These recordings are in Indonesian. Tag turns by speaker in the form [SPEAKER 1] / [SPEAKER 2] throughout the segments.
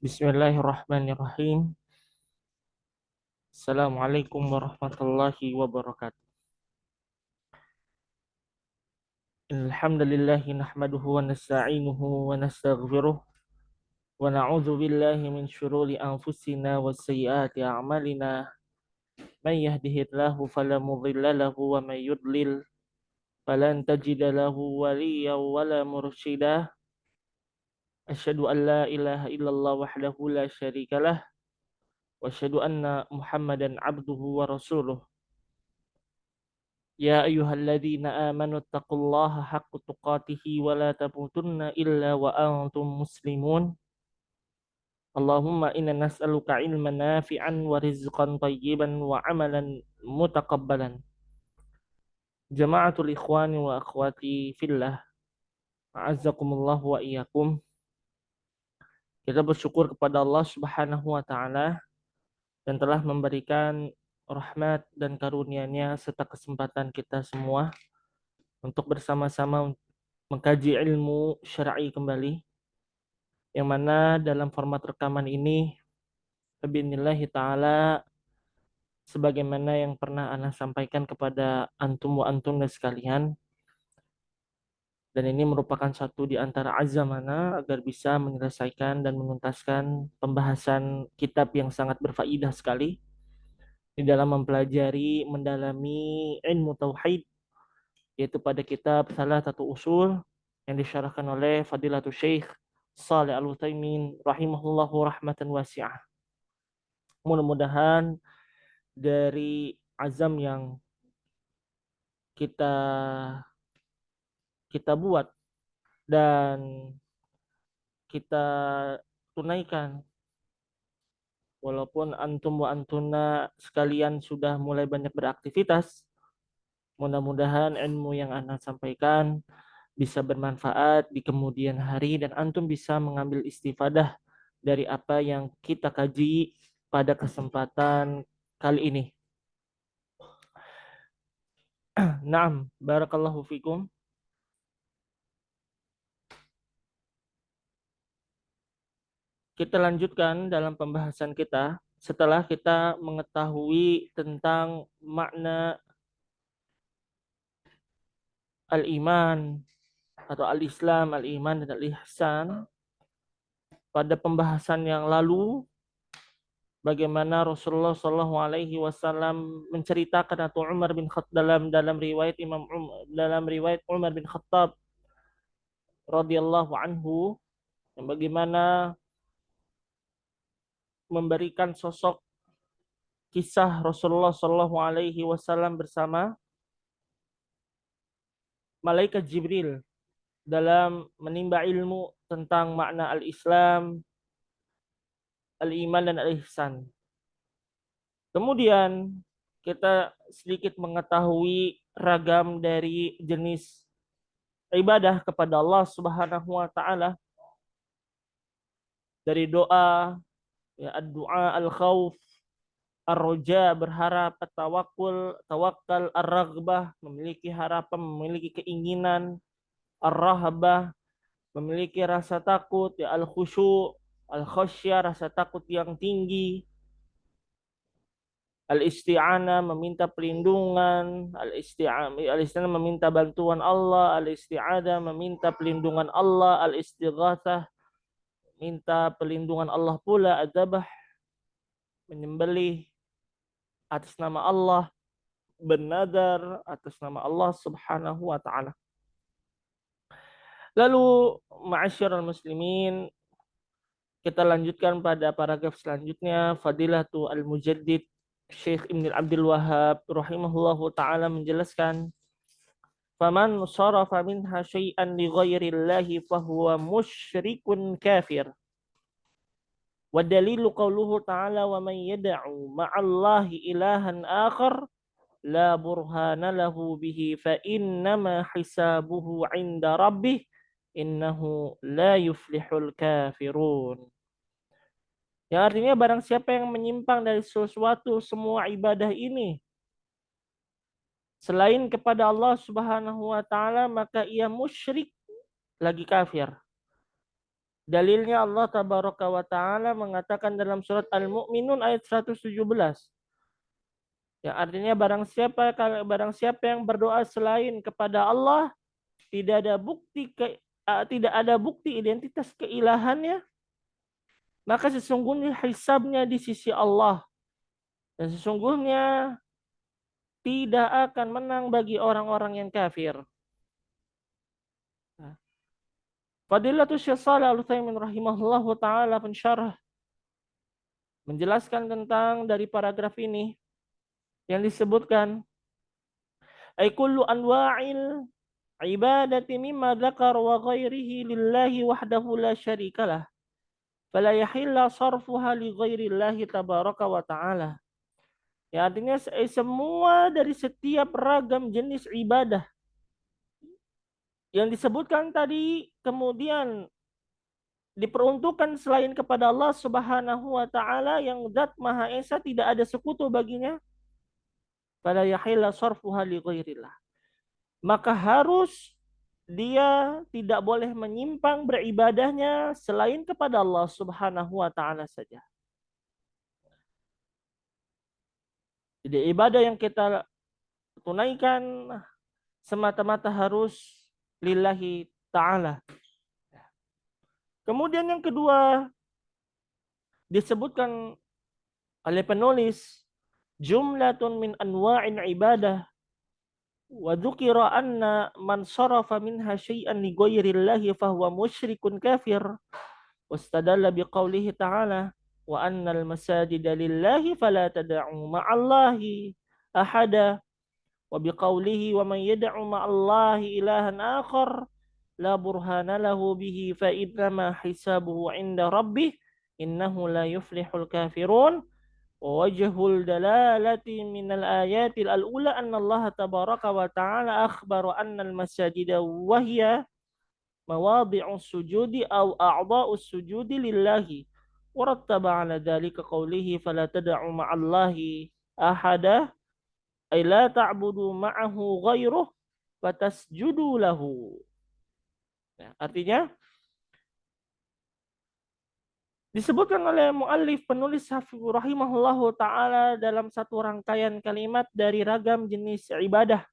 [SPEAKER 1] Bismillahirrahmanirrahim. Assalamualaikum warahmatullahi wabarakatuh. Alhamdulillahi nahmaduhu wa nasta'inuhu wa nastaghfiruh wa na'udzu billahi min syururi anfusina wa sayyiati a'malina. Man yahdihillahu fala mudilla lahu wa may yudlil falan tajida lahu waliyyan wa la mursyida. Asyhadu an la ilaha illallah wahdahu la syarikalah wa asyhadu anna Muhammadan abduhu wa rasuluh. Ya ayyuhalladzina amanu taqullaha haqqa tuqatih wa la tamutunna illa wa antum muslimun. Allahumma inna nas'aluka ilman nafi'an wa rizqan thayyiban wa amalan mutaqabbalan. Jama'atul ikhwani wa akhwati fillah, a'azzakumullah wa iyyakum. Kita bersyukur kepada Allah Subhanahu wa taala yang telah memberikan rahmat dan karunia-Nya serta kesempatan kita semua untuk bersama-sama mengkaji ilmu syar'i kembali, yang mana dalam format rekaman ini biidznillah taala sebagaimana yang pernah ana sampaikan kepada antum wa antunna sekalian, dan ini merupakan satu di antara azam ana agar bisa menyelesaikan dan menuntaskan pembahasan kitab yang sangat berfaedah sekali di dalam mempelajari mendalami ilmu tauhid, yaitu pada kitab Salah Satu Usul yang disyarahkan oleh Fadilatul Syekh Shalih Al-Utsaimin rahimahullahu rahmatan wasi'ah. Mudah-mudahan dari azam yang kita kita buat dan kita tunaikan, walaupun antum wa antuna sekalian sudah mulai banyak beraktivitas, mudah-mudahan ilmu yang ana sampaikan bisa bermanfaat di kemudian hari dan antum bisa mengambil istifadah dari apa yang kita kaji pada kesempatan kali ini. Naam, barakallahu fikum. Kita lanjutkan dalam pembahasan kita setelah kita mengetahui tentang makna al-iman atau al-Islam, al-iman dan al-ihsan. Pada pembahasan yang lalu, bagaimana Rasulullah Shallallahu Alaihi Wasallam menceritakan, atau Umar bin Khattab dalam riwayat dalam riwayat Umar bin Khattab radhiyallahu anhu, yang bagaimana memberikan sosok kisah Rasulullah Shallallahu Alaihi Wasallam bersama malaikat Jibril dalam menimba ilmu tentang makna al-Islam, al-iman dan al-ihsan. Kemudian kita sedikit mengetahui ragam dari jenis ibadah kepada Allah Subhanahu wa taala, dari doa, ya, ad-du'a, al-khauf, ar-roja, berharap, at-tawakkul, tawakal, ar-raghbah, memiliki harapan, memiliki keinginan, ar-rahabah, memiliki rasa takut, ya, al-khusyu', al-khasyah, rasa takut yang tinggi, al-isti'anah, meminta perlindungan, al-isti'anah meminta bantuan Allah, al-isti'adah meminta perlindungan Allah, al-istighatsah minta perlindungan Allah pula, adzabah menyembelih atas nama Allah, bernadar atas nama Allah Subhanahu wa taala. Lalu ma'asyiral muslimin, kita lanjutkan pada paragraf selanjutnya. Fadilatu al-Mujaddid Syekh Ibn Abdul Wahhab rahimahullahu taala menjelaskan, faman sarafa minha syai'an li ghairillahi fahuwa musyrikun kafir. Wa dalilu qauluhu ta'ala wa man yad'u ma'allahi ilahan akhar la burhana lahu bihi fa innama hisabuhu 'inda rabbih innahu la yuflihul kafirun. Yang artinya barang siapa yang menyimpang dari sesuatu semua ibadah ini selain kepada Allah Subhanahu wa taala, maka ia musyrik lagi kafir. Dalilnya Allah Tabaraka wa Ta'ala mengatakan dalam surat Al-Mu'minun ayat 117. Ya, artinya barang siapa yang berdoa selain kepada Allah, tidak ada bukti identitas keilahannya, maka sesungguhnya hisabnya di sisi Allah, dan sesungguhnya tidak akan menang bagi orang-orang yang kafir. Fadilatul Syekh Shalih Al-Utsaimin rahimahullahu taala pensyarah menjelaskan tentang dari paragraf ini yang disebutkan ay kullu anwa'il ibadati mimma dzakar wa ghairihi lillahi wahdahu la syarikalah fala yahilla sarfuha li ghairillahi tabaraka wa ta'ala. Ya, artinya semua dari setiap ragam jenis ibadah yang disebutkan tadi kemudian diperuntukkan selain kepada Allah Subhanahu wa taala yang zat Maha Esa, tidak ada sekutu baginya, fala yahilla sarfuha li ghairillah. Maka harus dia tidak boleh menyimpang beribadahnya selain kepada Allah Subhanahu wa taala saja. Jadi ibadah yang kita tunaikan semata-mata harus lillahi ta'ala. Kemudian yang kedua disebutkan oleh penulis jumlatun min anwa'in ibadah wa dzukira anna man sarafa minha syai'an li ghairillahi fahuwa musyrikun kafir wastadalla biqaulihi ta'ala wa annal masajida lillahi fala tad'u ma'allahi ahada wa biqaulihi wa man yad'u ma'allahi ilahan akhar la burhana lahu bihi fa innama hisabuhu 'inda rabbih innahu la yuflihul kafirun. Wajhul dalalati minal ayatil al-ula anna Allah tabaraka wa ta'ala akhbara anna al-masajida wa hiya mawadhi'us sujudi aw a'dha'us sujudi lillahi wa rattaba 'ala dhalika qawlihi fala tad'u ma'allahi ahada ay la ta'budu ma'ahu ghairuh fatasjudu lahu. Ya, artinya disebutkan oleh muallif penulis Hafizur rahimahullahu taala dalam satu rangkaian kalimat dari ragam jenis ibadah,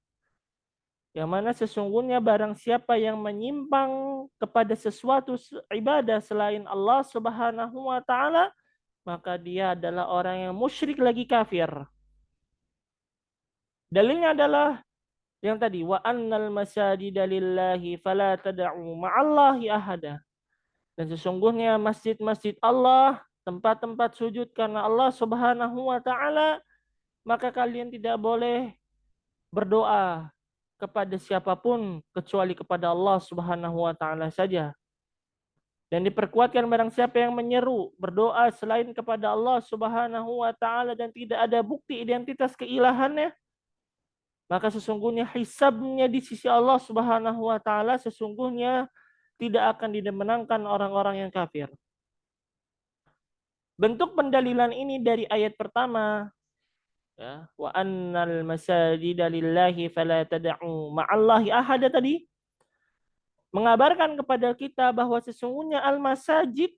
[SPEAKER 1] yang mana sesungguhnya barang siapa yang menyimpang kepada sesuatu ibadah selain Allah Subhanahu wa taala, maka dia adalah orang yang musyrik lagi kafir. Dalilnya adalah yang tadi wa annal masajida lillahi fala tad'u ma'allahi ahada. Dan sesungguhnya masjid-masjid Allah, tempat-tempat sujud karena Allah Subhanahu wa taala, maka kalian tidak boleh berdoa kepada siapapun kecuali kepada Allah Subhanahu wa taala saja. Dan diperkuatkan barang siapa yang menyeru berdoa selain kepada Allah Subhanahu wa taala dan tidak ada bukti identitas keilahannya, maka sesungguhnya hisabnya di sisi Allah Subhanahu wa taala sesungguhnya tidak akan dimenangkan orang-orang yang kafir. Bentuk pendalilan ini dari ayat pertama, ya, wa annal masajida lillahi fala tad'u ma'allahi ahada tadi, mengabarkan kepada kita bahwa sesungguhnya al-masajid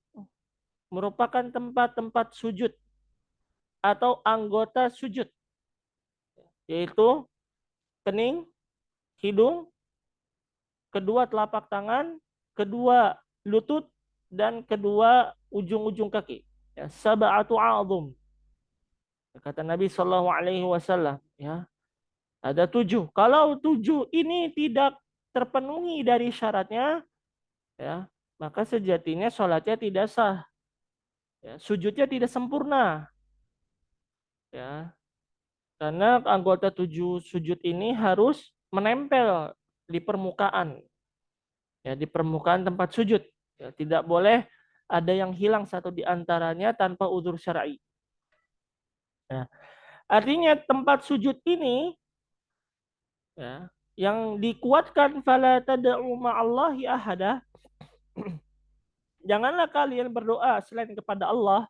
[SPEAKER 1] merupakan tempat-tempat sujud atau anggota sujud, yaitu kening, hidung, kedua telapak tangan, kedua lutut, dan kedua ujung-ujung kaki. Ya, sab'atu a'dhum. Kata Nabi Shallallahu Alaihi Wasallam, ya ada 7. Kalau 7 ini tidak terpenuhi dari syaratnya, ya maka sejatinya sholatnya tidak sah, ya, sujudnya tidak sempurna, ya karena anggota 7 sujud ini harus menempel di permukaan, ya di permukaan tempat sujud, ya, tidak boleh ada yang hilang satu di antaranya tanpa udzur syar'i. Nah, artinya tempat sujud ini, ya, yang dikuatkan fala tad'u ma'allahi ahada, janganlah kalian berdoa selain kepada Allah.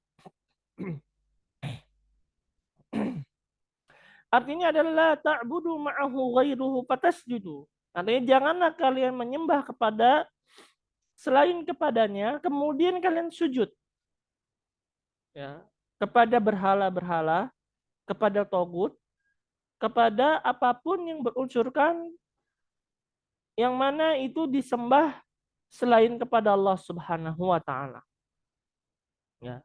[SPEAKER 1] Artinya adalah ta'budu ma'ahu ghairuhu fatasjudu. Artinya janganlah kalian menyembah kepada selain kepadanya, kemudian kalian sujud, ya, kepada berhala-berhala, kepada togut, kepada apapun yang berunsurkan yang mana itu disembah selain kepada Allah Subhanahu wa taala. Ya.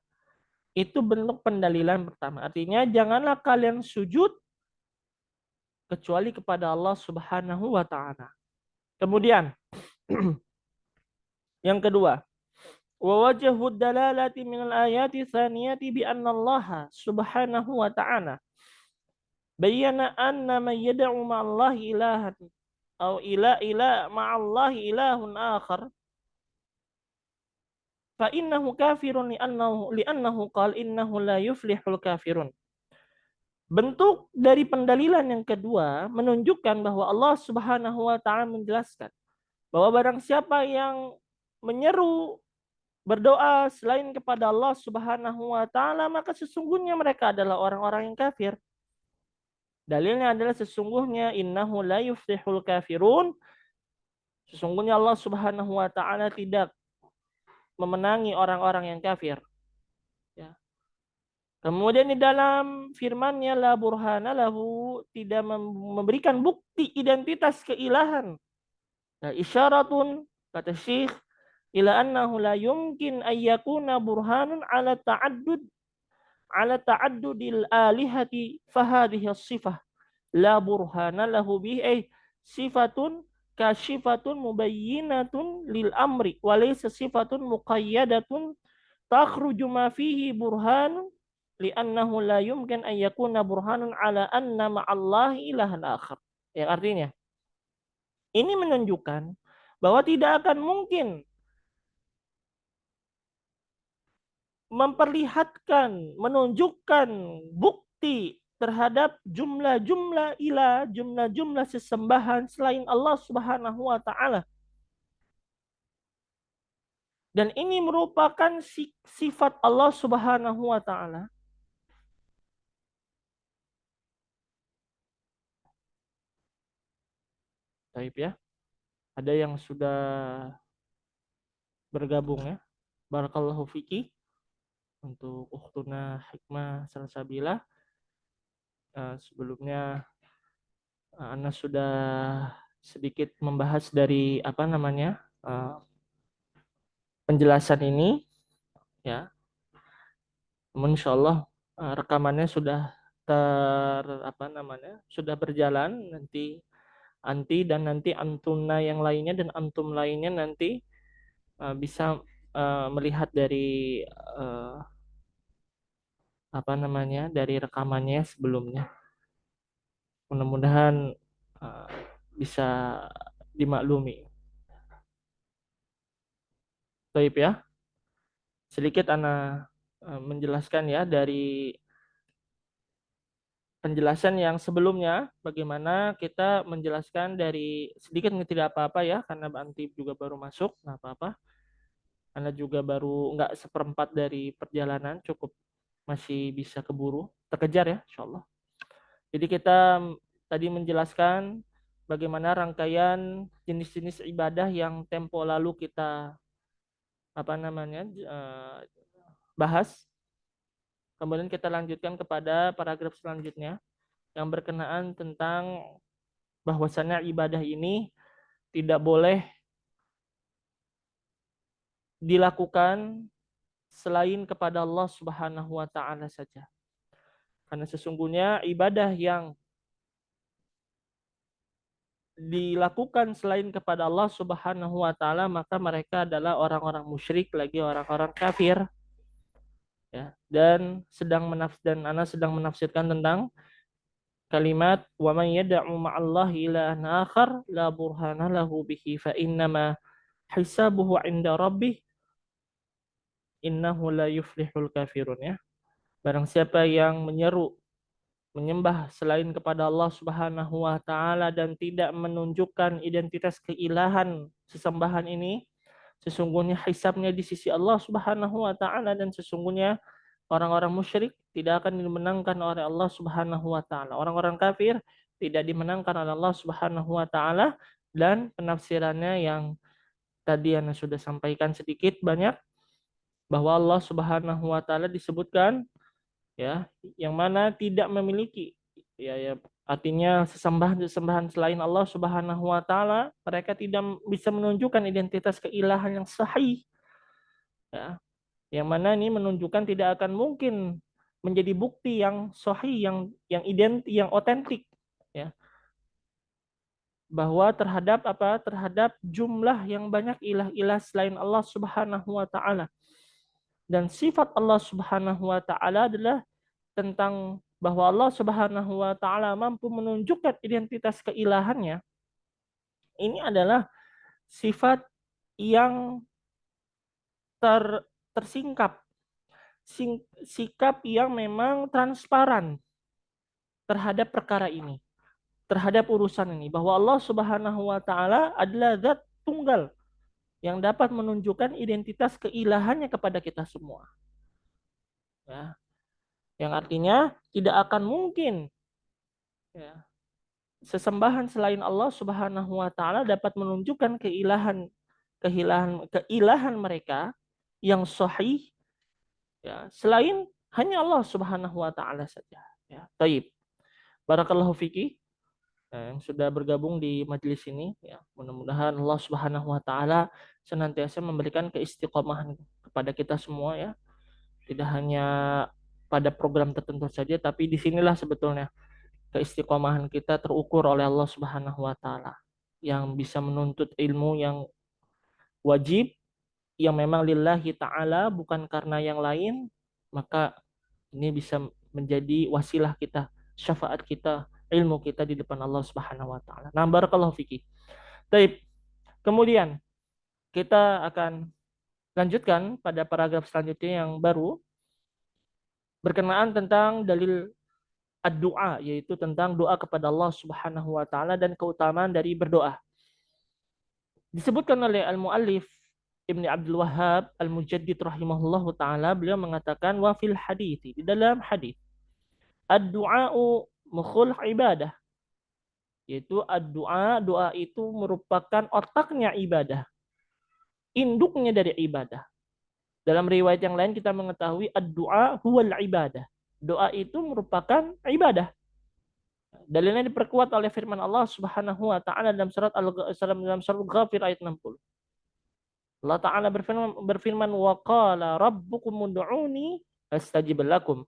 [SPEAKER 1] Itu bentuk pendalilan pertama. Artinya janganlah kalian sujud kecuali kepada Allah Subhanahu wa taala. Kemudian yang kedua, wa wajhu dalalati min al-ayati tsaniyati bi anna Allah Subhanahu wa ta'ala bayyana anna man yad'u ma'allahi ilahan aw ila ma'allahi ilahun akhar fa innahu kafirun li'annahu qala innahu la yuflihul kafirun. Bentuk dari pendalilan yang kedua menunjukkan bahwa Allah Subhanahu wa taala menjelaskan bahwa barang siapa yang menyeru berdoa selain kepada Allah Subhanahu wa taala maka sesungguhnya mereka adalah orang-orang yang kafir. Dalilnya adalah sesungguhnya innahu la yuflihul kafirun. Sesungguhnya Allah Subhanahu wa taala tidak memenangi orang-orang yang kafir. Ya. Kemudian di dalam firman-Nya la burhana lahu, tidak memberikan bukti identitas keilahan. Nah, isyaratun kata Syekh ila annahu la yumkin ayyakuna burhanun ala ta'addudil alihati fahadhihi as-sifah la burhana lahu bihi ay sifatun kasyifatun mubayyinatun lil amri wa laysa sifatun muqayyadatun takhruju ma fihi burhan li'annahu la yumkin an yakuna burhanun ala anna ma'allahi ilahan akhar. Yang artinya ini menunjukkan bahwa tidak akan mungkin memperlihatkan, menunjukkan bukti terhadap jumlah-jumlah ilah, jumlah-jumlah sesembahan selain Allah Subhanahu wa taala. Dan ini merupakan sifat Allah Subhanahu wa taala. Baik ya. Ada yang sudah bergabung ya. Barakallahu fiki untuk ukhtuna Hikmah Salsabila. Sebelumnya Ana sudah sedikit membahas dari apa namanya penjelasan ini ya. Namun insyaallah rekamannya sudah sudah berjalan, nanti anti dan nanti antuna yang lainnya dan antum lainnya nanti bisa melihat dari dari rekamannya sebelumnya. Mudah-mudahan bisa dimaklumi. Baik ya. Sedikit Ana menjelaskan ya dari penjelasan yang sebelumnya, bagaimana kita menjelaskan dari sedikit tidak apa-apa ya, karena Anti juga baru masuk, nggak apa-apa. Karena juga baru nggak seperempat dari perjalanan, cukup masih bisa keburu, terkejar ya, insya Allah. Jadi kita tadi menjelaskan bagaimana rangkaian jenis-jenis ibadah yang tempo lalu kita bahas. Kemudian kita lanjutkan kepada paragraf selanjutnya yang berkenaan tentang bahwasannya ibadah ini tidak boleh dilakukan selain kepada Allah Subhanahu wa taala saja. Karena sesungguhnya ibadah yang dilakukan selain kepada Allah Subhanahu wa taala maka mereka adalah orang-orang musyrik, lagi orang-orang kafir. Ya, dan Ana sedang menafsirkan tentang kalimat wa man yad'u ma'allahi ilahan akhar la burhana lahu bihi fa innama hisabuhu 'inda rabbih innahu la yuflihul kafirun ya. Barang siapa yang menyembah selain kepada Allah Subhanahu wa taala dan tidak menunjukkan identitas keilahan sesembahan ini, sesungguhnya hisabnya di sisi Allah Subhanahu wa taala dan sesungguhnya orang-orang musyrik tidak akan dimenangkan oleh Allah Subhanahu wa taala. Orang-orang kafir tidak dimenangkan oleh Allah Subhanahu wa taala dan penafsirannya yang tadi yang sudah sampaikan sedikit banyak bahwa Allah Subhanahu wa taala disebutkan ya yang mana tidak memiliki ya artinya sesembahan selain Allah Subhanahu wa taala, mereka tidak bisa menunjukkan identitas keilahan yang sahih ya. Yang mana ini menunjukkan tidak akan mungkin menjadi bukti yang sahih yang identik yang otentik ya, bahwa terhadap jumlah yang banyak ilah-ilah selain Allah Subhanahu wa taala. Dan sifat Allah Subhanahu wa taala adalah tentang bahwa Allah Subhanahu wa taala mampu menunjukkan identitas keilahannya. Ini adalah sifat yang tersingkap, sikap yang memang transparan terhadap perkara ini, terhadap urusan ini, bahwa Allah Subhanahu wa taala adalah zat tunggal yang dapat menunjukkan identitas keilahannya kepada kita semua. Ya, yang artinya tidak akan mungkin ya, sesembahan selain Allah Subhanahu wa taala dapat menunjukkan keilahan mereka yang sahih ya, selain hanya Allah Subhanahu wa taala saja ya. Taib. Barakallahu fiki ya, yang sudah bergabung di majelis ini ya. Mudah-mudahan Allah Subhanahu wa taala senantiasa memberikan keistiqomahan kepada kita semua ya. Tidak hanya pada program tertentu saja, tapi disinilah sebetulnya keistiqomahan kita terukur oleh Allah Subhanahu wa taala, yang bisa menuntut ilmu yang wajib yang memang lillahi taala bukan karena yang lain, maka ini bisa menjadi wasilah kita, syafaat kita, ilmu kita di depan Allah Subhanahu wa taala. Nah, barakallahu fiki. Baik. Kemudian kita akan lanjutkan pada paragraf selanjutnya yang baru berkenaan tentang dalil ad-du'a, yaitu tentang doa kepada Allah Subhanahu wa taala dan keutamaan dari berdoa. Disebutkan oleh al-muallif Ibni Abdul Wahhab Al-Mujaddid rahimahullahu taala, beliau mengatakan wa fil hadits, di dalam hadis, ad-du'a'u mukhul ibadah, yaitu ad-du'a, doa itu merupakan otaknya ibadah, induknya dari ibadah. Dalam riwayat yang lain kita mengetahui ad-du'a huwal ibadah. Doa itu merupakan ibadah. Dalilnya diperkuat oleh firman Allah Subhanahu wa taala dalam surat Ghafir ayat 60. Allah taala berfirman wa qala rabbukum ud'uni astajib lakum.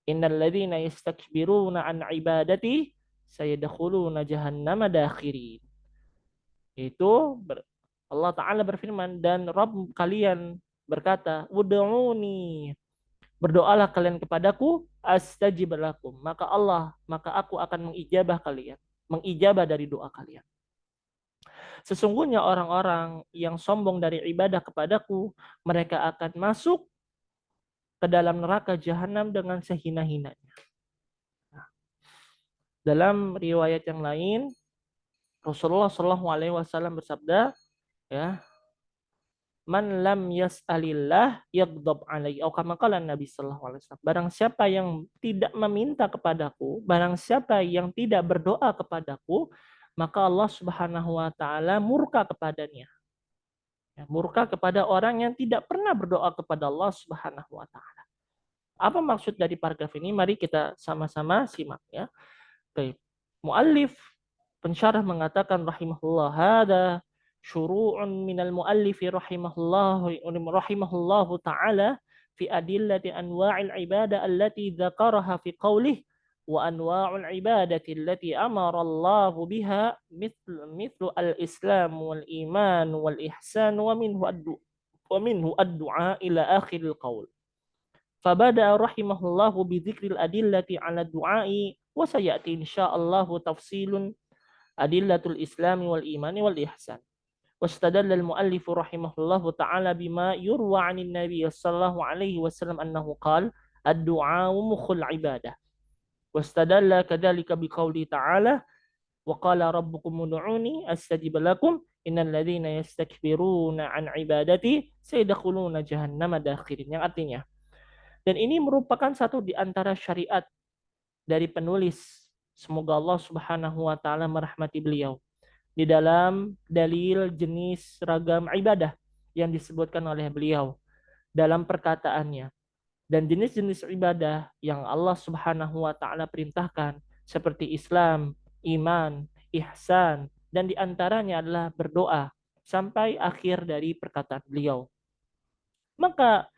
[SPEAKER 1] Innal ladzina yastakbiruna an ibadati sayadkhuluna jahannama dakhirin. Itu Allah taala berfirman, dan Rabb kalian berkata, ud'uni, berdoalah kalian kepadaku, astajib lakum, maka aku akan mengijabah dari doa kalian. Sesungguhnya orang-orang yang sombong dari ibadah kepadaku, mereka akan masuk ke dalam neraka jahanam dengan sehina-hinanya. Dalam riwayat yang lain, Rasulullah Shallallahu Alaihi Wasallam bersabda, ya, man lam yas'alillah yaghdab alaihi, atau kama qala Nabi sallallahu alaihi wasallam, barang siapa yang tidak meminta kepadaku, barang siapa yang tidak berdoa kepadaku, maka Allah Subhanahu wa taala murka kepadanya. Ya, murka kepada orang yang tidak pernah berdoa kepada Allah Subhanahu wa taala. Apa maksud dari paragraf ini? Mari kita sama-sama simak ya. Baik. Muallif pensyarah mengatakan rahimahullah, hada syuru'un minal muallifi rahimahullahu ta'ala fi adillati anwa'il ibadah allati dzakaraha fi qawlih wa anwa'ul ibadati allati amara Allah biha mithlu al-islam wal iman wal ihsan wa minhu ad-du'a ila akhiril qaul. Fabada rahimahullahu bi dzikril adillati 'ala du'ai wa sayati insyaallahu tafsilun adillatul islami wal imani wal ihsan. واستدل المؤلف رحمه الله تعالى بما يروى عن النبي صلى الله عليه وسلم أنه قال الدعاء مخ العبادة. واستدل كذلك بقوله تعالى وقال ربكم ادعوني أستجب لكم إن الذين يستكبرون عن عبادتي سيدخلون جهنم داخرين. Yang artinya, dan ini merupakan satu di antara syariat dari penulis, semoga Allah Subhanahu wa taala merahmati beliau, di dalam dalil jenis ragam ibadah yang disebutkan oleh beliau dalam perkataannya. Dan jenis-jenis ibadah yang Allah Subhanahu wa taala perintahkan seperti Islam, iman, ihsan, dan diantaranya adalah berdoa sampai akhir dari perkataan beliau. Maka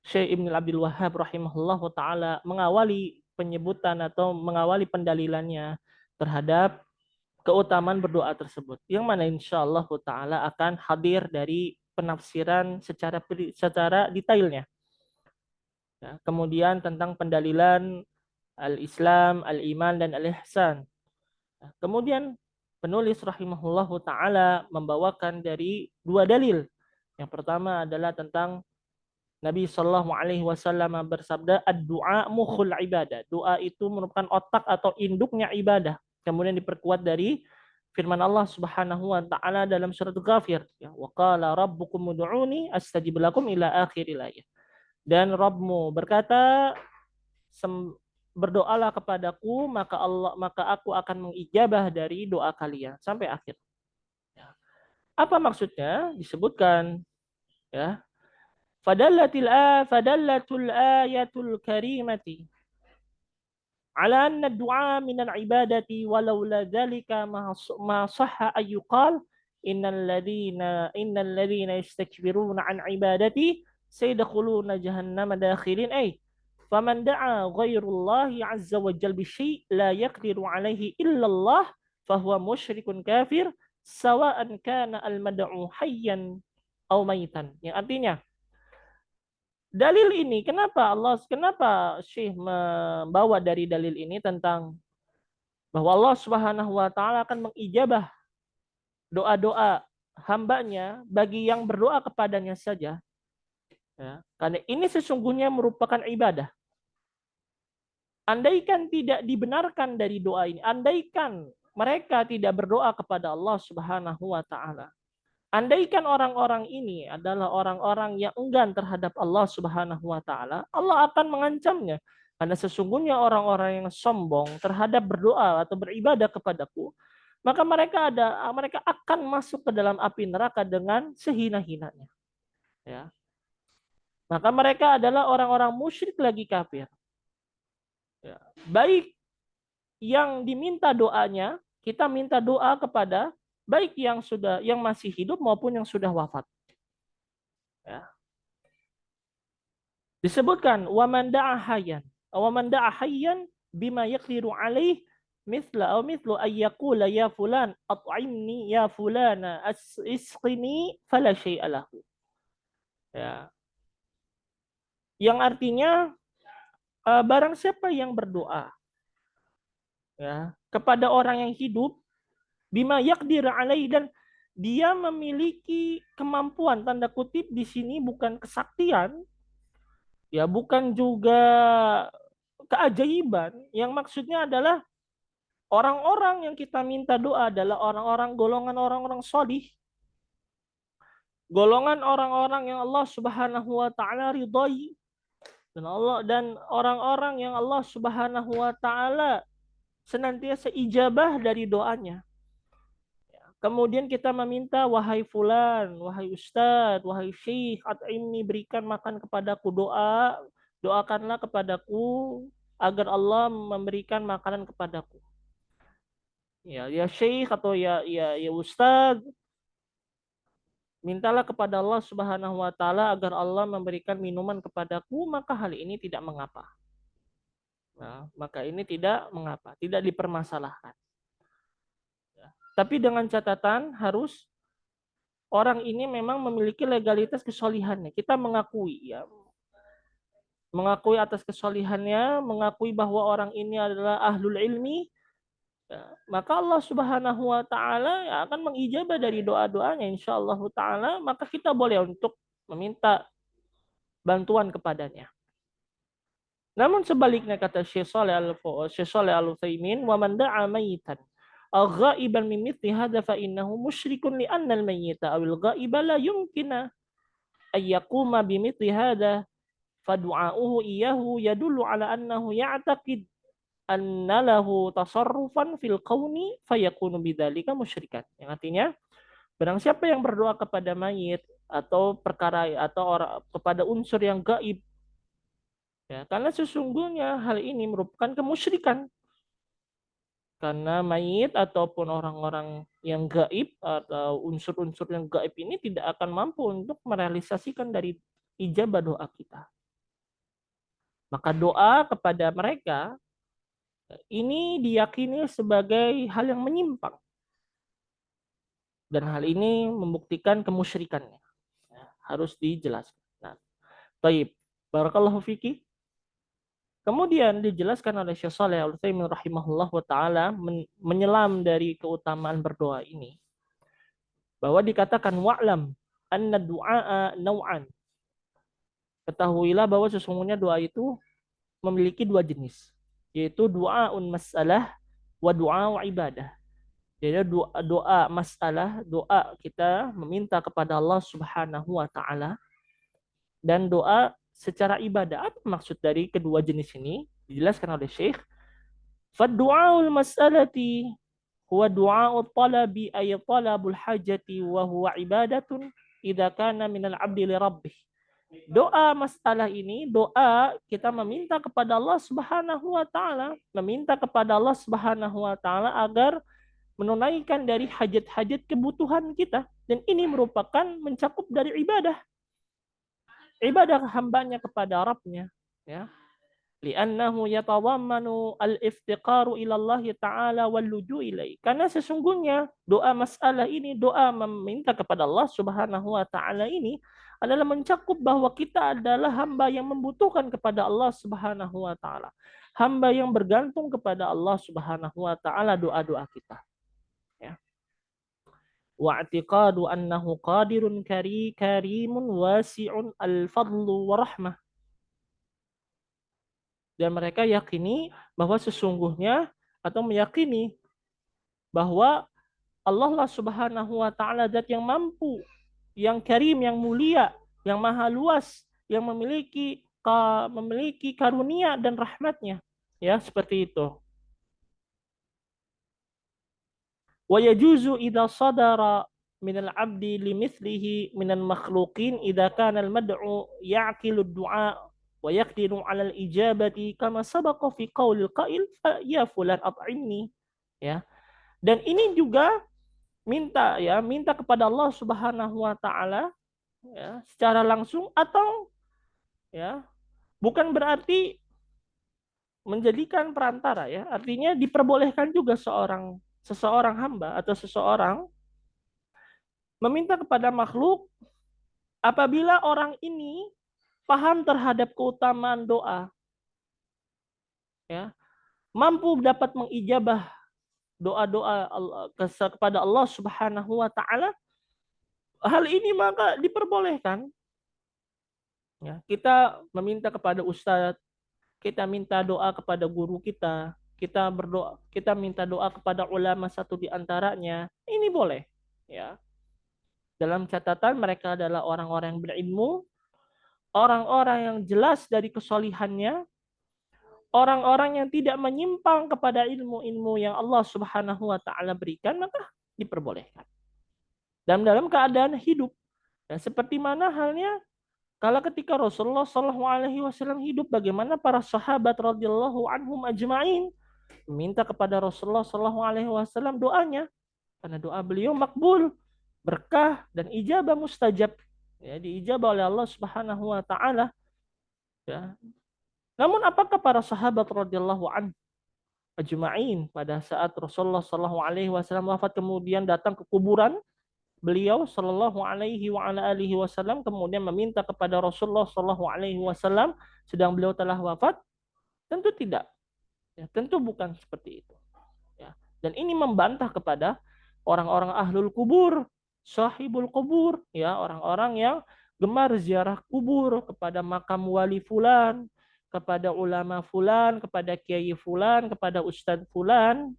[SPEAKER 1] Syekh Ibn Abdul Wahhab rahimahullah taala mengawali penyebutan atau mengawali pendalilannya terhadap keutamaan berdoa tersebut, yang mana insya Allah taala akan hadir dari penafsiran secara detailnya. Ya, kemudian tentang pendalilan al-Islam, al-Iman, dan al-Ihsan. Ya, kemudian penulis rahimahullah taala membawakan dari dua dalil. Yang pertama adalah tentang Nabi Shallallahu Alaihi Wasallam bersabda, "Ad-du'a mukhul ibadah." Doa itu merupakan otak atau induknya ibadah. Kemudian diperkuat dari firman Allah Subhanahu Wa Taala dalam surat Ghafir, ya, "Wa qala rabbukum ud'uni astajib lakum ila akhiril ayat." Dan Rabbmu berkata, berdoalah kepadaku maka aku akan mengijabah dari doa kalian sampai akhir. Ya. Apa maksudnya? Disebutkan, ya. Fadallatul ayatul karimati ala anna du'a minal ibadati walaula dzalika ma sahha ay yuqal innal ladzina yastakbiruna an ibadati sayadkhuluna jahannama dakhirin ay faman da'a ghairullahi azza wa jalla bi syai' la yaqdiru alaihi illallah fahuwa musyrikun kafir sawa'an kana al mad'u hayyan aw maitan. Yang artinya dalil ini, kenapa Syekh membawa dari dalil ini tentang bahwa Allah Subhanahu wa taala akan mengijabah doa-doa hambanya bagi yang berdoa kepadanya saja. Ya, karena ini sesungguhnya merupakan ibadah. Andaikan tidak dibenarkan dari doa ini, andaikan mereka tidak berdoa kepada Allah Subhanahu wa taala, andaikan orang-orang ini adalah orang-orang yang enggan terhadap Allah Subhanahu wa taala, Allah akan mengancamnya. Karena sesungguhnya orang-orang yang sombong terhadap berdoa atau beribadah kepadaku, maka mereka akan masuk ke dalam api neraka dengan sehina-hinanya. Ya. Maka mereka adalah orang-orang musyrik lagi kafir. Ya. Baik yang diminta doanya, kita minta doa kepada baik yang masih hidup maupun yang sudah wafat. Ya. Disebutkan waman da'a hayyan bima yaqdiru alaih mithlu ayyakula ya fulan at'imni ya fulana isqini fala syai'a lahu. Ya. Yang artinya barang siapa yang berdoa, ya, kepada orang yang hidup bima yaqdiru alaih, dan dia memiliki kemampuan, tanda kutip di sini bukan kesaktian, ya, bukan juga keajaiban. Yang maksudnya adalah orang-orang yang kita minta doa adalah orang-orang golongan orang-orang solih, golongan orang-orang yang Allah Subhanahu wa taala ridhai, dan orang-orang yang Allah Subhanahu wa taala senantiasa ijabah dari doanya. Kemudian kita meminta, wahai fulan, wahai ustadz, wahai syekh, at'imni, berikan makan kepadaku, doakanlah kepadaku agar Allah memberikan makanan kepadaku. Ya syekh atau ya ustadz, mintalah kepada Allah Subhanahu wa taala agar Allah memberikan minuman kepadaku, maka hal ini tidak mengapa. Nah, maka ini tidak mengapa, tidak dipermasalahkan. Tapi dengan catatan harus orang ini memang memiliki legalitas kesolihannya. Kita mengakui, ya, mengakui atas kesolihannya, mengakui bahwa orang ini adalah ahlul ilmi, ya, maka Allah Subhanahu wa taala akan mengijabah dari doa-doanya insyaallah taala, maka kita boleh untuk meminta bantuan kepadanya. Namun sebaliknya, kata Syekh Shalih Al-Utsaimin, wa man da'a mayitan ghaiban min mithli hadza fa innahu musyrikun li anna al-mayyita aw al-ghaiba la yumkina ay yaquma bi mithli hadza fa du'a'uhu iyyahu yadullu ala annahu ya'taqid anna lahu tasarrufan fil kauni fayakunu bidzalika musyrikan. Yang artinya barang siapa yang berdoa kepada mayit atau perkara atau orang kepada unsur yang gaib, ya, karena sesungguhnya hal ini merupakan kemusyrikan, karena mayit ataupun orang-orang yang gaib atau unsur-unsur yang gaib ini tidak akan mampu untuk merealisasikan dari ijabah doa kita. Maka doa kepada mereka ini diyakini sebagai hal yang menyimpang, dan hal ini membuktikan kemusyrikannya. Ya, harus dijelaskan. Nah, baik. Barakallahu fiki. Kemudian dijelaskan oleh Syekh Shalih Al-Utsaimin rahimahullah wa taala menyelam dari keutamaan berdoa ini, bahwa dikatakan wa'lam anna du'a nau'an. Ketahuilah bahwa sesungguhnya doa itu memiliki dua jenis, yaitu doaun masalah wa doa ibadah. Jadi doa, doa masalah, doa kita meminta kepada Allah Subhanahu wa taala, dan doa secara ibadah. Apa maksud dari kedua jenis ini? Dijelaskan oleh Syekh, "Fad-du'aul mas'alati huwa du'a'ut talabi ay talabul hajati wa huwa ibadatun idza kana minal 'abdi li rabbih." Doa masalah ini, doa kita meminta kepada Allah Subhanahu wa taala, meminta kepada Allah Subhanahu wa taala agar menunaikan dari hajat-hajat kebutuhan kita, dan ini merupakan mencakup dari ibadah hambanya kepada Rabbnya, ya, li'annahu yatawammanu al-iftiqaru ila Allah taala wal luju ilaihi, karena sesungguhnya doa masalah ini, doa meminta kepada Allah Subhanahu wa taala ini adalah mencakup bahwa kita adalah hamba yang membutuhkan kepada Allah Subhanahu wa taala, hamba yang bergantung kepada Allah Subhanahu wa taala doa-doa kita, ya. Wa'tiqadu annahu qadirun karimun wasi'un al-fadlu wa rahmah. Dan mereka yakini bahwa sesungguhnya atau meyakini bahwa Allah lah Subhanahu wa taala zat yang mampu, yang karim, yang mulia, yang maha luas, yang memiliki karunia dan rahmatnya. Ya, seperti itu. Wa yajuzu idza sadara min al-'abdi limithlihi min al-makhluqin idza kana al-mad'u ya'qilu ad-du'a wa yaqdiru 'ala al-ijabati kama sabaqa fi qaulil qail ya fulan at'imni, ya. Dan ini juga minta kepada Allah Subhanahu wa taala, ya, secara langsung, atau ya bukan berarti menjadikan perantara, ya. Artinya diperbolehkan juga seseorang hamba atau seseorang meminta kepada makhluk apabila orang ini paham terhadap keutamaan doa, ya, mampu dapat mengijabah doa-doa kepada Allah Subhanahu wa taala, hal ini maka diperbolehkan, ya. Kita meminta kepada ustadz, kita minta doa kepada guru kita berdoa, kita minta doa kepada ulama satu di antaranya, ini boleh, ya. Dalam catatan mereka adalah orang-orang yang berilmu, orang-orang yang jelas dari kesolihannya, orang-orang yang tidak menyimpang kepada ilmu-ilmu yang Allah Subhanahu wa taala berikan, maka diperbolehkan. Dan dalam keadaan hidup. Dan seperti mana halnya kalau ketika Rasulullah Shallallahu alaihi wasallam hidup, bagaimana para sahabat radhiyallahu anhum ajma'in minta kepada Rasulullah Shallallahu alaihi wasallam doanya, karena doa beliau makbul, berkah dan ijabah mustajab, ya, diijabah oleh Allah Subhanahu wa taala, ya. Namun apakah para sahabat radhiyallahu anhum ajma'in pada saat Rasulullah Shallallahu alaihi wasallam wafat kemudian datang ke kuburan beliau Shallallahu alaihi wa ala alihi wasallam kemudian meminta kepada Rasulullah Shallallahu alaihi wasallam sedang beliau telah wafat? Tentu tidak. Ya, tentu bukan seperti itu. Ya. Dan ini membantah kepada orang-orang ahlul kubur, sahibul kubur, ya, orang-orang yang gemar ziarah kubur, kepada makam wali fulan, kepada ulama fulan, kepada kiai fulan, kepada ustadz fulan,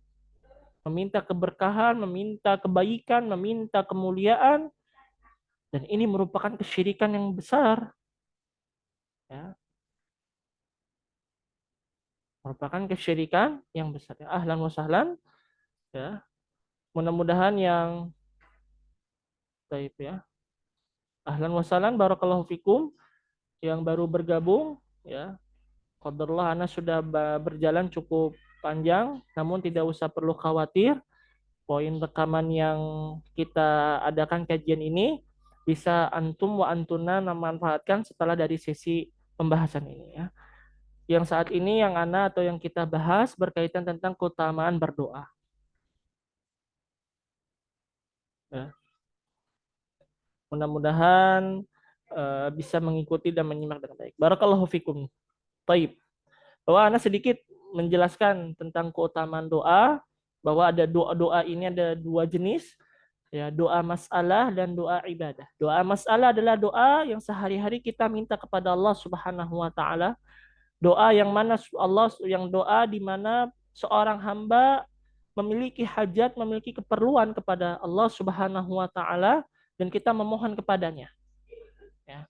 [SPEAKER 1] meminta keberkahan, meminta kebaikan, meminta kemuliaan, dan ini merupakan kesyirikan yang besar, ya. merupakan kesyirikan yang besar. Ya, ahlan wa sahlan, ya. Mudah-mudahan yang baik ya. Ahlan wa sahlan, barakallahu fikum yang baru bergabung, ya. Qadarullah ana sudah berjalan cukup panjang, namun tidak usah perlu khawatir. Poin rekaman yang kita adakan kajian ini bisa antum wa antuna memanfaatkan setelah dari sesi pembahasan ini, ya. Yang saat ini yang ana atau yang kita bahas berkaitan tentang keutamaan berdoa. Ya. Mudah-mudahan bisa mengikuti dan menyimak dengan baik. Barakallahu fikum. Taib. Bahwa ana sedikit menjelaskan tentang keutamaan doa, bahwa ada doa-doa ini ada dua jenis, ya, doa masalah dan doa ibadah. Doa masalah adalah doa yang sehari-hari kita minta kepada Allah Subhanahu wa taala. Doa yang mana Allah yang doa di mana seorang hamba memiliki hajat, memiliki keperluan kepada Allah Subhanahu wa taala dan kita memohon kepadanya, ya.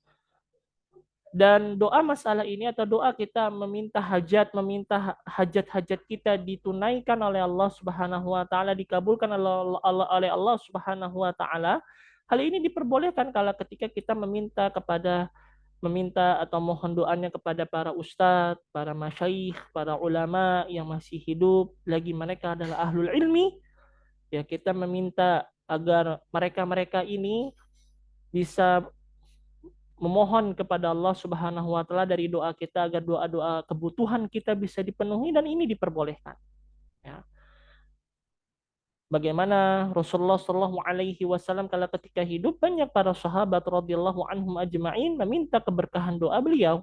[SPEAKER 1] Dan doa masalah ini atau doa kita meminta hajat, meminta hajat-hajat kita ditunaikan oleh Allah Subhanahu wa taala, dikabulkan oleh Allah Subhanahu wa taala. Hal ini diperbolehkan kalau ketika kita meminta atau mohon doanya kepada para ustadz, para masyayikh, para ulama yang masih hidup, lagi mereka adalah ahlul ilmi, ya kita meminta agar mereka-mereka ini bisa memohon kepada Allah Subhanahu wa taala dari doa kita agar doa-doa kebutuhan kita bisa dipenuhi, dan ini diperbolehkan, ya. Bagaimana Rasulullah Shallallahu Alaihi Wasallam kalau ketika hidup banyak para sahabat radhiyallahu anhum ajma'in meminta keberkahan doa beliau.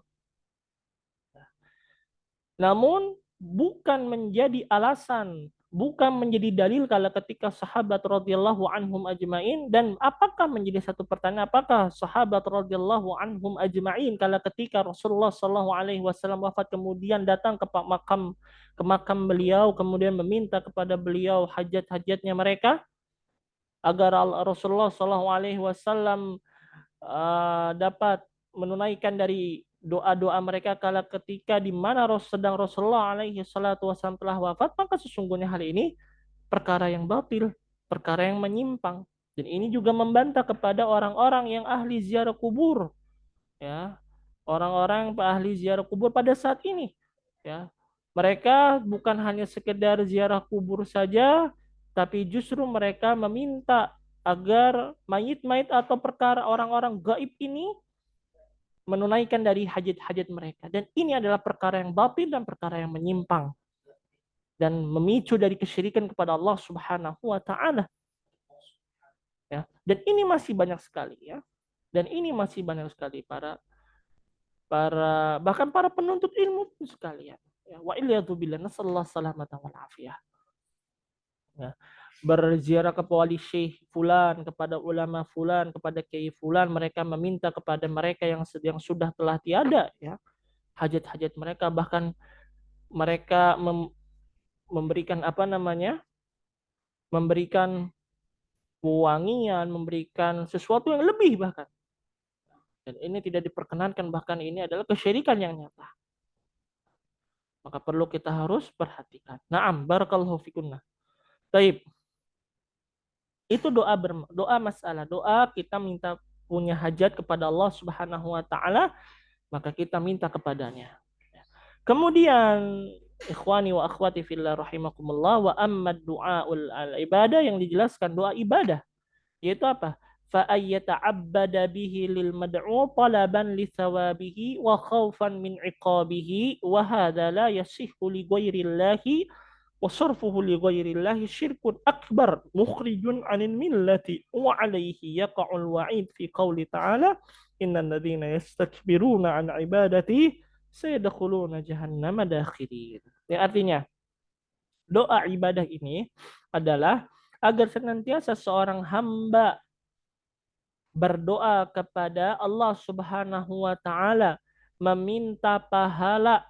[SPEAKER 1] Namun bukan menjadi alasan, bukan menjadi dalil kalau ketika sahabat radhiyallahu anhum ajmain, dan apakah menjadi satu pertanyaan, apakah sahabat radhiyallahu anhum ajmain kalau ketika Rasulullah sallallahu alaihi wasallam wafat kemudian datang ke makam beliau kemudian meminta kepada beliau hajat-hajatnya mereka agar Rasulullah sallallahu alaihi wasallam dapat menunaikan dari doa-doa mereka kala ketika di mana sedang Rasulullah alaihi salatu wasallam telah wafat, maka sesungguhnya hal ini perkara yang batil, perkara yang menyimpang. Dan ini juga membantah kepada orang-orang yang ahli ziarah kubur, ya. Orang-orang ahli ziarah kubur pada saat ini, ya. Mereka bukan hanya sekedar ziarah kubur saja, tapi justru mereka meminta agar mayit-mayit atau perkara orang-orang gaib ini menunaikan dari hajat-hajat mereka. Dan ini adalah perkara yang batil dan perkara yang menyimpang dan memicu dari kesyirikan kepada Allah Subhanahu wa taala, ya. Dan ini masih banyak sekali, ya. Dan ini masih banyak sekali para bahkan para penuntut ilmu pun sekalian, ya. Wa billah nasallahu salamata wal afiyah. Ya. Berziarah ke wali syekh fulan, kepada ulama fulan, kepada kiai fulan, mereka meminta kepada mereka yang sudah telah tiada, ya, hajat-hajat mereka, bahkan mereka memberikan apa namanya? Memberikan wewangian, memberikan sesuatu yang lebih bahkan. Dan ini tidak diperkenankan, bahkan ini adalah kesyirikan yang nyata. Maka perlu kita harus perhatikan. Naam, barakallahu fikunna. Taib. Itu doa masalah, doa kita minta punya hajat kepada Allah Subhanahu wa taala, maka kita minta kepadanya. Kemudian ikhwani wa akhwati fillah rahimakumullah, wa amma du'aul ibadah, yang dijelaskan doa ibadah yaitu apa? Fa ayyata'abbada bihi lil mad'u talaban li thawabihi wa khaufan min iqabihi wa hadza la yasihhu li ghairillahi wa sarfuhu li ghairillahi syirkun akbar mukhrijun 'anil millati wa 'alaihi yaqa'ul wa'id fi qouli ta'ala innal ladzina yastakbiruna 'an ibadati sayadkhuluna jahannama dakhirin. Yang artinya doa ibadah ini adalah agar senantiasa seorang hamba berdoa kepada Allah Subhanahu wa taala, meminta pahala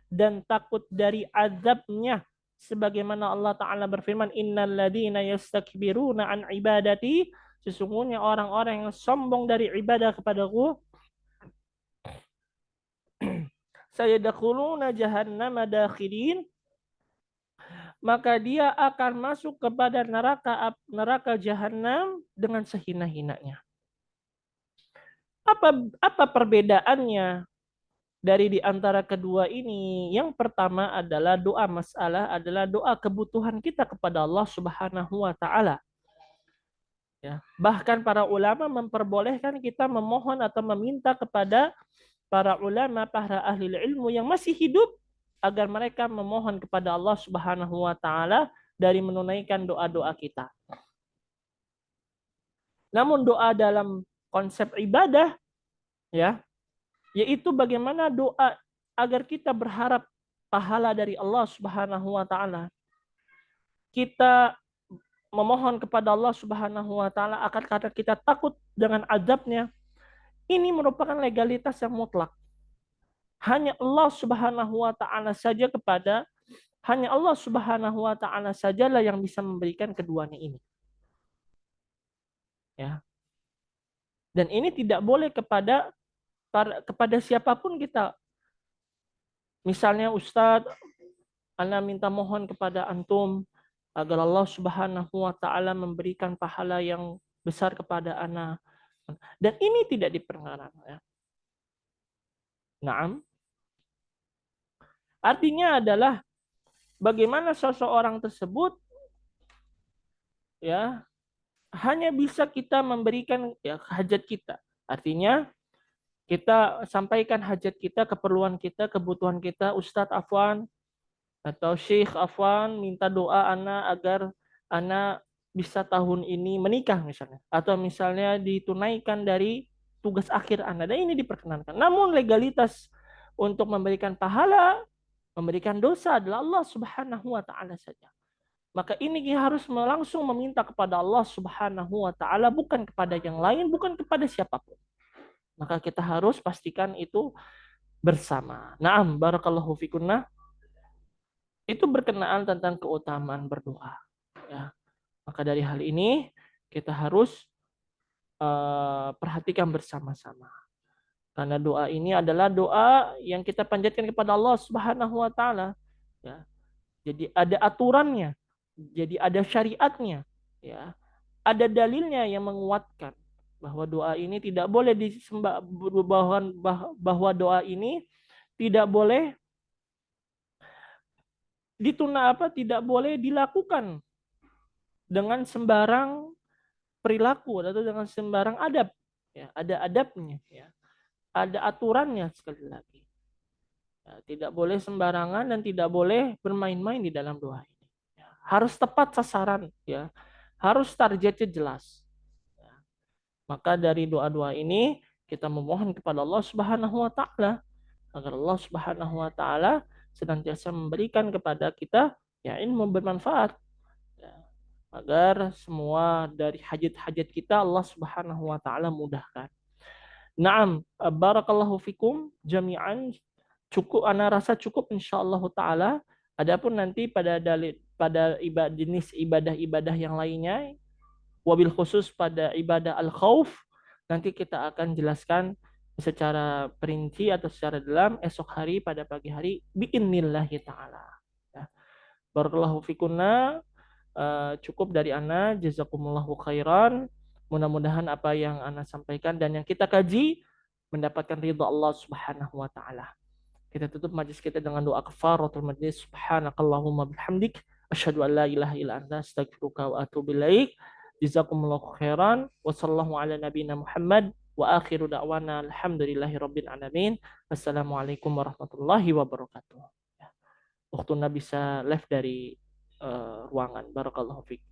[SPEAKER 1] dan takut dari azabnya, sebagaimana Allah taala berfirman innal ladzina yastakbiruna an ibadati, sesungguhnya orang-orang yang sombong dari ibadah kepadaku sayadkhuluna jahannama dakhirin, maka dia akan masuk kepada neraka jahanam dengan sehina-hinanya. Apa perbedaannya dari di antara kedua ini? Yang pertama adalah doa masalah, adalah doa kebutuhan kita kepada Allah Subhanahu wa taala. Ya, bahkan para ulama memperbolehkan kita memohon atau meminta kepada para ulama, para ahli ilmu yang masih hidup agar mereka memohon kepada Allah Subhanahu wa taala dari menunaikan doa-doa kita. Namun doa dalam konsep ibadah, ya, yaitu bagaimana doa agar kita berharap pahala dari Allah Subhanahu wa taala. Kita memohon kepada Allah Subhanahu wa taala akan karena kita takut dengan azabnya. Ini merupakan legalitas yang mutlak. Hanya Allah Subhanahu wa taala saja hanya Allah Subhanahu wa taala sajalah yang bisa memberikan keduanya ini. Ya. Dan ini tidak boleh kepada siapapun kita. Misalnya Ustadz, ana minta mohon kepada antum agar Allah Subhanahu wa taala memberikan pahala yang besar kepada ana. Dan ini tidak diperkenankan, ya. Naam. Artinya adalah bagaimana seseorang tersebut, ya, hanya bisa kita memberikan, ya, hajat kita. Artinya kita sampaikan hajat kita, keperluan kita, kebutuhan kita. Ustadz Afwan atau Syekh Afwan minta doa ana agar ana bisa tahun ini menikah misalnya, atau misalnya ditunaikan dari tugas akhir ana, dan ini diperkenankan. Namun legalitas untuk memberikan pahala, memberikan dosa adalah Allah Subhanahu wa taala saja. Maka ini harus langsung meminta kepada Allah Subhanahu wa taala, bukan kepada yang lain, bukan kepada siapapun. Maka kita harus pastikan itu bersama. Naam, barakallahu fikunna. Itu berkenaan tentang keutamaan berdoa. Ya. Maka dari hal ini kita harus perhatikan bersama-sama. Karena doa ini adalah doa yang kita panjatkan kepada Allah Subhanahu wa taala. Ya. Jadi ada aturannya, jadi ada syariatnya, ya. Ada dalilnya yang menguatkan bahwa doa ini tidak boleh disembah, bahwa doa ini tidak boleh tidak boleh dilakukan dengan sembarang perilaku atau dengan sembarang adab. Ya, ada adabnya, ya. Ada aturannya sekali lagi. Ya, tidak boleh sembarangan dan tidak boleh bermain-main di dalam doa ini. Ya, harus tepat sasaran, ya. Harus targetnya jelas. Ya. Maka dari doa-doa ini kita memohon kepada Allah Subhanahu wa taala agar Allah Subhanahu wa taala senantiasa memberikan kepada kita, ya, ilmu bermanfaat, ya, agar semua dari hajat-hajat kita Allah Subhanahu wa taala mudahkan. Naam, barakallahu fikum jami'an. Cukup, ana rasa cukup insyaallah taala. Adapun nanti pada jenis ibadah-ibadah yang lainnya, wabil khusus pada ibadah al-khauf, nanti kita akan jelaskan secara perinci atau secara dalam esok hari pada pagi hari biidznillah taala. Ya. Barakallahu fikunna. Cukup dari ana, jazakumullahu khairan. Mudah-mudahan apa yang ana sampaikan dan yang kita kaji mendapatkan ridha Allah Subhanahu wa taala. Kita tutup majlis kita dengan doa kafaratul majlis. Subhanakallahumma bihamdik asyhadu an la ilaha illa anta astaghfiruka wa atubu ilaik. Jazakumullahu khairan wa sallallahu ala nabiyina Muhammad wa akhiru da'wana alhamdulillahi rabbil alamin. Wassalamualaikum warahmatullahi wabarakatuh. Waktu bisa live dari ruangan. Barakallahu fiik.